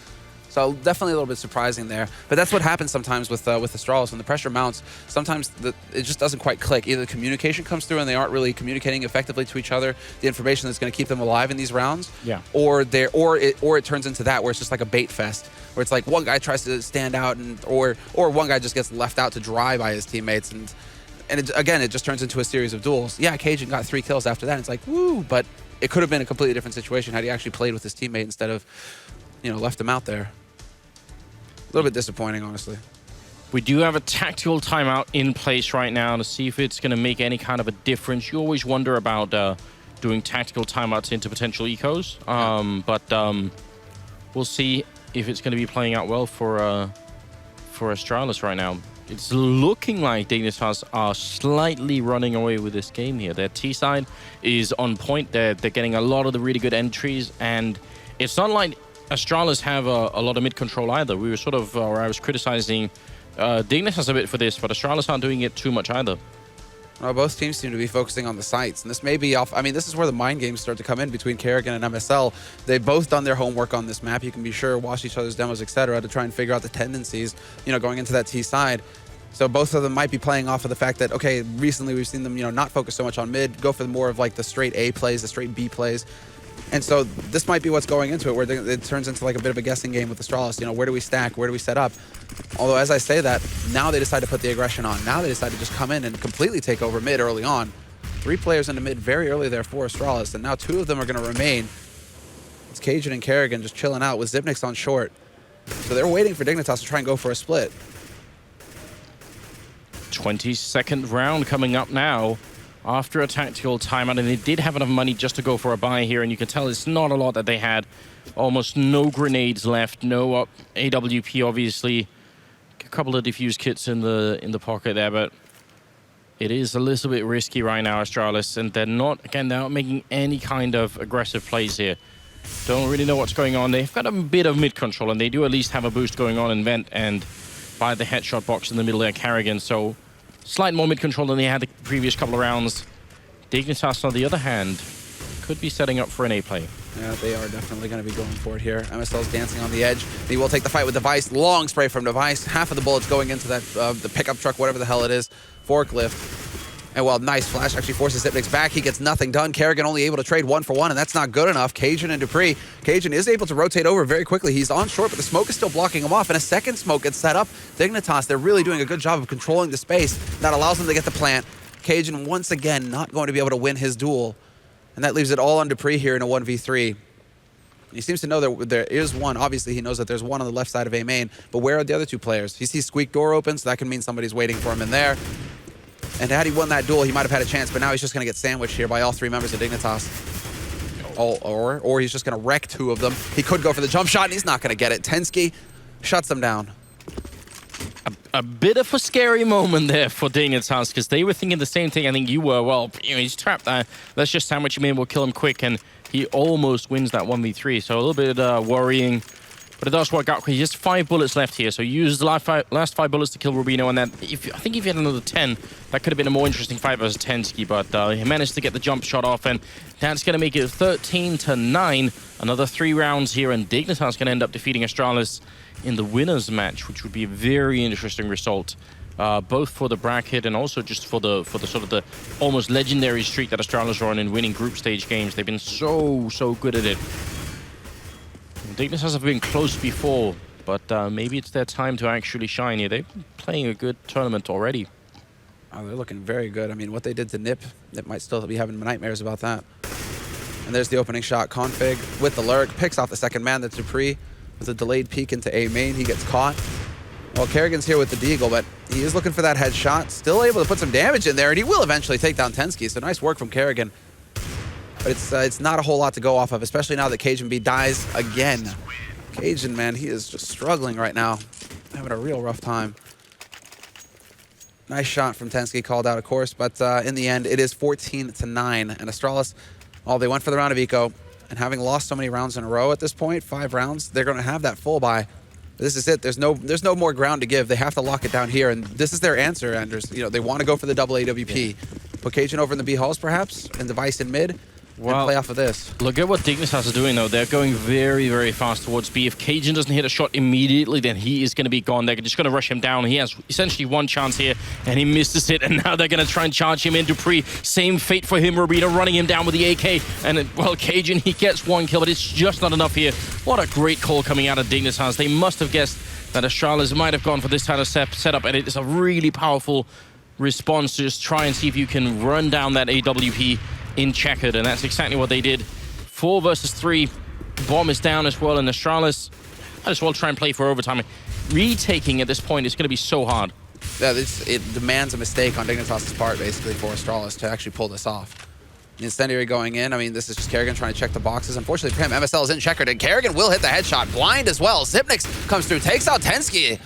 So definitely a little bit surprising there. But that's what happens sometimes with Astralis. When the pressure mounts, sometimes it just doesn't quite click. Either the communication comes through and they aren't really communicating effectively to each other, the information that's going to keep them alive in these rounds. Yeah. Or it turns into that where it's just like a bait fest, where it's like one guy tries to stand out or one guy just gets left out to dry by his teammates, and it just turns into a series of duels. Yeah, Cajun got 3 kills after that. And it's like, woo, but it could have been a completely different situation had he actually played with his teammate instead of, left him out there. A little bit disappointing, honestly. We do have a tactical timeout in place right now to see if it's going to make any kind of a difference. You always wonder about doing tactical timeouts into potential ecos, but we'll see if it's going to be playing out well for Astralis right now. It's looking like Dignitas are slightly running away with this game here. Their T side is on point. They're getting a lot of the really good entries, and it's not like Astralis have a lot of mid-control either. We were sort of, or I was criticizing Dignitas a bit for this, but Astralis aren't doing it too much either. Well, both teams seem to be focusing on the sites, and this may be off. I mean, this is where the mind games start to come in between Kerrigan and MSL. They've both done their homework on this map. You can be sure, watch each other's demos, etc., to try and figure out the tendencies, going into that T side. So both of them might be playing off of the fact that, okay, recently we've seen them, not focus so much on mid, go for more of the straight A plays, the straight B plays. And so this might be what's going into it, where it turns into like a bit of a guessing game with Astralis. You know, where do we stack? Where do we set up? Although, as I say that, now they decide to put the aggression on. Now they decide to just come in and completely take over mid early on. 3 players into mid very early there for Astralis, and now 2 of them are going to remain. It's Cajun and Kerrigan just chilling out with Zipnix on short. So they're waiting for Dignitas to try and go for a split. 22nd round coming up now. After a tactical timeout, and they did have enough money just to go for a buy here, and you can tell it's not a lot that they had. Almost no grenades left, no AWP, obviously. A couple of defuse kits in the pocket there, but it is a little bit risky right now, Astralis, and they're not making any kind of aggressive plays here. Don't really know what's going on. They've got a bit of mid control, and they do at least have a boost going on in Vent and by the headshot box in the middle there, Kerrigan. So slight more mid control than they had the previous couple of rounds. Dignitas, on the other hand, could be setting up for an A play. Yeah, they are definitely going to be going for it here. MSL's dancing on the edge. He will take the fight with Device. Long spray from Device. Half of the bullets going into that the pickup truck, whatever the hell it is. Forklift. And well, nice flash actually forces Zipnix back. He gets nothing done. Kerrigan only able to trade 1 for 1, and that's not good enough. Cajun and Dupree. Cajun is able to rotate over very quickly. He's on short, but the smoke is still blocking him off, and a second smoke gets set up. Dignitas, they're really doing a good job of controlling the space. That allows them to get the plant. Cajun, once again, not going to be able to win his duel. And that leaves it all on Dupree here in a 1v3. He seems to know that there is one. Obviously, he knows that there's one on the left side of A main, but where are the other 2 players? He sees Squeak door open, so that can mean somebody's waiting for him in there. And had he won that duel, he might have had a chance, but now he's just going to get sandwiched here by all 3 members of Dignitas. Or he's just going to wreck 2 of them. He could go for the jump shot, and he's not going to get it. Tensky shuts them down. A bit of a scary moment there for Dignitas, because they were thinking the same thing I think you were. Well, he's trapped there. Let's just sandwich him in, we'll kill him quick, and he almost wins that 1v3. So a little bit worrying. But it does work out. He has 5 bullets left here, so use the last 5 bullets to kill Rubino, and then I think if he had another 10, that could have been a more interesting fight versus Tensky, but he managed to get the jump shot off, and that's going to make it 13-9. Another 3 rounds here, and Dignitas going to end up defeating Astralis in the winners match, which would be a very interesting result, both for the bracket and also just for the sort of the almost legendary streak that Astralis are on in winning group stage games. They've been so good at it. Dignitas have been close before, but maybe it's their time to actually shine here. They've been playing a good tournament already. Oh, they're looking very good. I mean, what they did to Nip might still be having nightmares about that. And there's the opening shot. Config with the lurk, picks off the second man. That's Dupree with a delayed peek into A main. He gets caught. Well, Kerrigan's here with the deagle, but he is looking for that headshot. Still able to put some damage in there, and he will eventually take down Tensky. So nice work from Kerrigan. But it's not a whole lot to go off of, especially now that Cajun B dies again. Cajun, man, he is just struggling right now. Having a real rough time. Nice shot from Tensky, called out, of course, but in the end, it is 14-9. And Astralis, well, they went for the round of eco, and having lost so many rounds in a row at this point, 5 rounds, they're going to have that full buy. This is it. There's no more ground to give. They have to lock it down here, and this is their answer, Anders. You know, they want to go for the double AWP. Put Cajun over in the B halls, perhaps, and Device in mid. Well, and play off of this. Look at what Dignitas are doing, though. They're going very fast towards B. If Cajun doesn't hit a shot immediately, then he is going to be gone. They're just going to rush him down. He has essentially 1 chance here, and he misses it. And now they're going to try and charge him in. Dupree, same fate for him. Rubino running him down with the AK. And, well, Cajun, he gets 1 kill, but it's just not enough here. What a great call coming out of Dignitas. They must have guessed that Astralis might have gone for this kind of setup, and it is a really powerful response to just try and see if you can run down that AWP in checkered, and that's exactly what they did. 4 versus 3. Bomb is down as well, and Astralis might as well try and play for overtime. Retaking at this point is going to be so hard. Yeah, it demands a mistake on Dignitas' part, basically, for Astralis to actually pull this off. The incendiary going in. I mean, this is just Kerrigan trying to check the boxes. Unfortunately for him, MSL is in checkered, and Kerrigan will hit the headshot. Blind as well. Zipnix comes through, takes out Tensky.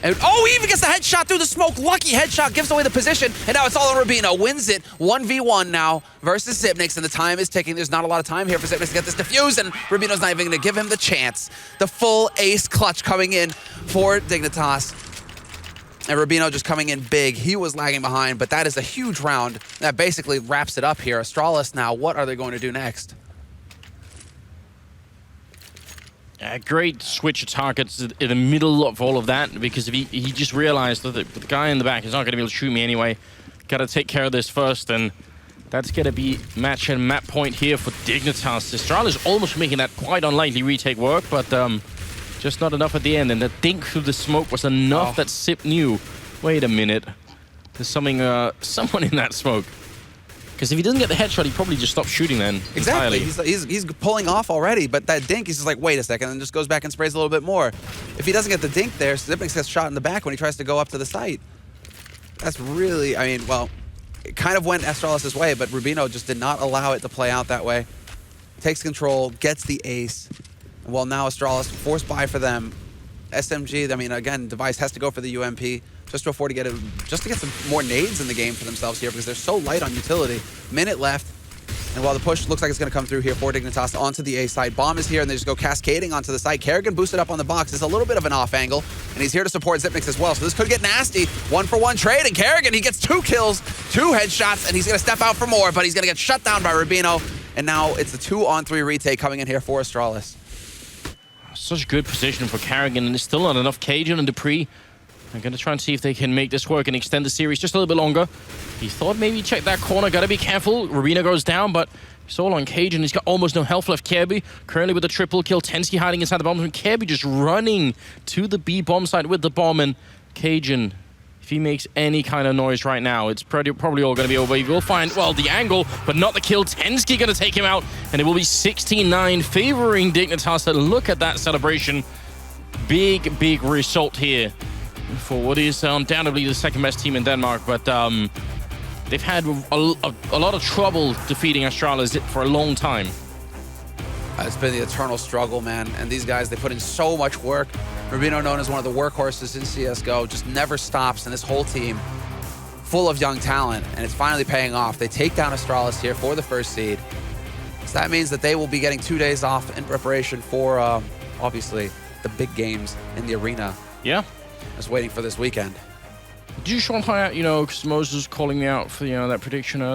And, oh, he even gets the headshot through the smoke. Lucky headshot, gives away the position. And now it's all on Rubino. Wins it 1v1 now versus Zipnix. And the time is ticking. There's not a lot of time here for Zipnix to get this defused. And Rubino's not even going to give him the chance. The full ace clutch coming in for Dignitas. And Rubino just coming in big. He was lagging behind, but that is a huge round. That basically wraps it up here. Astralis now, what are they going to do next? Great switch of targets in the middle of all of that, because if he just realized that the guy in the back is not going to be able to shoot me anyway. Got to take care of this first, and That's going to be match and map point here for Dignitas. Astralis almost making that quite unlikely retake work, but just not enough at the end. And the dink through the smoke was enough that Sip knew, wait a minute, there's something, someone in that smoke. Because if he doesn't get the headshot, he probably just stops shooting then. Exactly. He's pulling off already, but that dink, he's just like, wait a second, and just goes back and sprays a little bit more. If he doesn't get the dink there, Zipnix gets shot in the back when he tries to go up to the site. That's really, I mean, well, it kind of went Astralis' way, but Rubino just did not allow it to play out that way. Takes control, gets the ace. And well, now Astralis forced buy for them. SMG, I mean, again, Device has to go for the UMP just to afford to get just to get some more nades in the game for themselves here because they're so light on utility. Minute left. And while the push looks like it's going to come through here for Dignitas onto the A side, Bomb is here and they just go cascading onto the side. Kerrigan boosted up on the box. It's a little bit of an off angle, and he's here to support Zipnix as well. So this could get nasty. 1-for-1 trade, and Kerrigan, he gets 2 kills, 2 headshots, and he's going to step out for more, but he's going to get shut down by Rubino. And now it's a 2-on-3 retake coming in here for Astralis. Such good position for Kerrigan, and there's still not enough Cajun and Dupree. I'm going to try and see if they can make this work and extend the series just a little bit longer. He thought maybe check that corner. Got to be careful. Rubino goes down, but it's all on Cajun. He's got almost no health left. Kirby currently with a triple kill. Tensky hiding inside the bomb. And Kirby just running to the B bomb site with the bomb. And Cajun, if he makes any kind of noise right now, it's probably all going to be over. He will find, well, the angle, but not the kill. Tensky going to take him out. And it will be 16-9 favoring Dignitas. And look at that celebration. Big, big result here for what is undoubtedly the second best team in Denmark, but they've had a lot of trouble defeating Astralis for a long time. It's been the eternal struggle, man, and these guys, they put in so much work. Rubino, known as one of the workhorses in CSGO, just never stops, and this whole team full of young talent, and it's finally paying off. They take down Astralis here for the first seed. So that means that they will be getting 2 days off in preparation for, obviously, the big games in the arena. Yeah. Just waiting for this weekend. Did you just want to find out, because Moses was calling me out for, that prediction earlier?